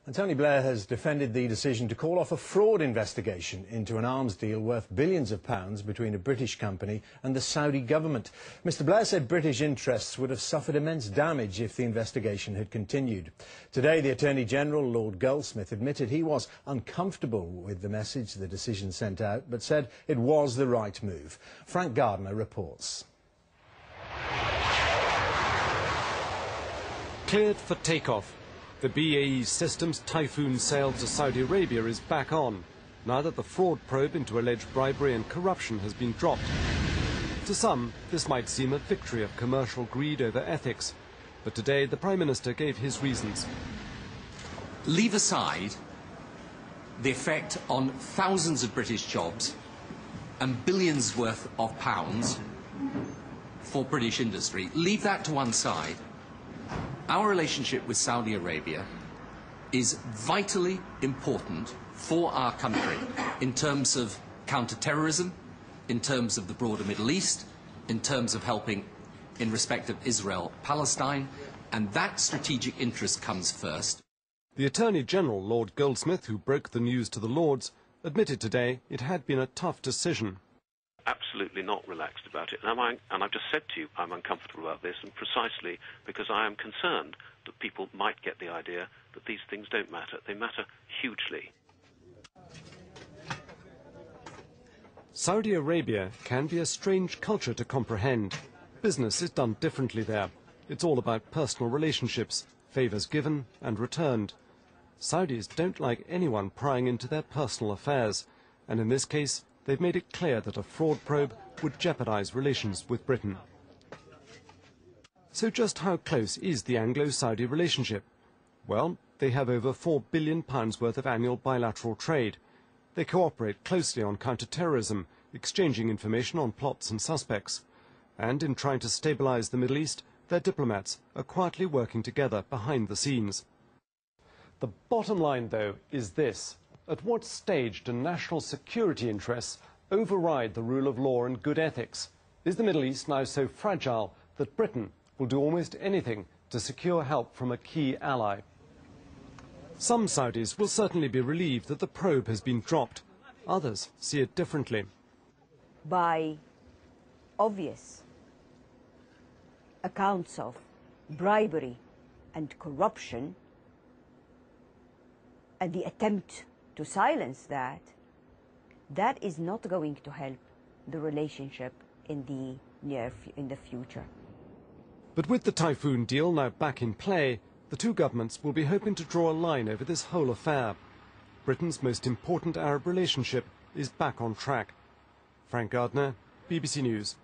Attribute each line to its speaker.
Speaker 1: And Tony Blair has defended the decision to call off a fraud investigation into an arms deal worth billions of pounds between a British company and the Saudi government. Mr. Blair said British interests would have suffered immense damage if the investigation had continued. Today, the Attorney General, Lord Goldsmith, admitted he was uncomfortable with the message the decision sent out, but said it was the right move. Frank Gardner reports.
Speaker 2: Cleared for takeoff. The BAE Systems Typhoon sail to Saudi Arabia is back on, now that the fraud probe into alleged bribery and corruption has been dropped. To some, this might seem a victory of commercial greed over ethics, but today the Prime Minister gave his reasons.
Speaker 3: Leave aside the effect on thousands of British jobs and billions worth of pounds for British industry. Leave that to one side. Our relationship with Saudi Arabia is vitally important for our country in terms of counter-terrorism, in terms of the broader Middle East, in terms of helping in respect of Israel-Palestine, and that strategic interest comes first.
Speaker 2: The Attorney General, Lord Goldsmith, who broke the news to the Lords, admitted today it had been a tough decision.
Speaker 4: Absolutely not relaxed about it. And I've just said to you I'm uncomfortable about this, and precisely because I am concerned that people might get the idea that these things don't matter. They matter hugely.
Speaker 2: Saudi Arabia can be a strange culture to comprehend. Business is done differently there. It's all about personal relationships, favours given and returned. Saudis don't like anyone prying into their personal affairs, and in this case they've made it clear that a fraud probe would jeopardise relations with Britain. So just how close is the Anglo-Saudi relationship? Well, they have over £4 billion worth of annual bilateral trade. They cooperate closely on counter-terrorism, exchanging information on plots and suspects. And in trying to stabilise the Middle East, their diplomats are quietly working together behind the scenes. The bottom line, though, is this. At what stage do national security interests override the rule of law and good ethics? Is the Middle East now so fragile that Britain will do almost anything to secure help from a key ally? Some Saudis will certainly be relieved that the probe has been dropped. Others see it differently.
Speaker 5: By obvious accounts of bribery and corruption and the attempt to silence that is not going to help the relationship in the future.
Speaker 2: But with the Typhoon deal now back in play, the two governments will be hoping to draw a line over this whole affair. Britain's most important Arab relationship is back on track. Frank Gardner, BBC News.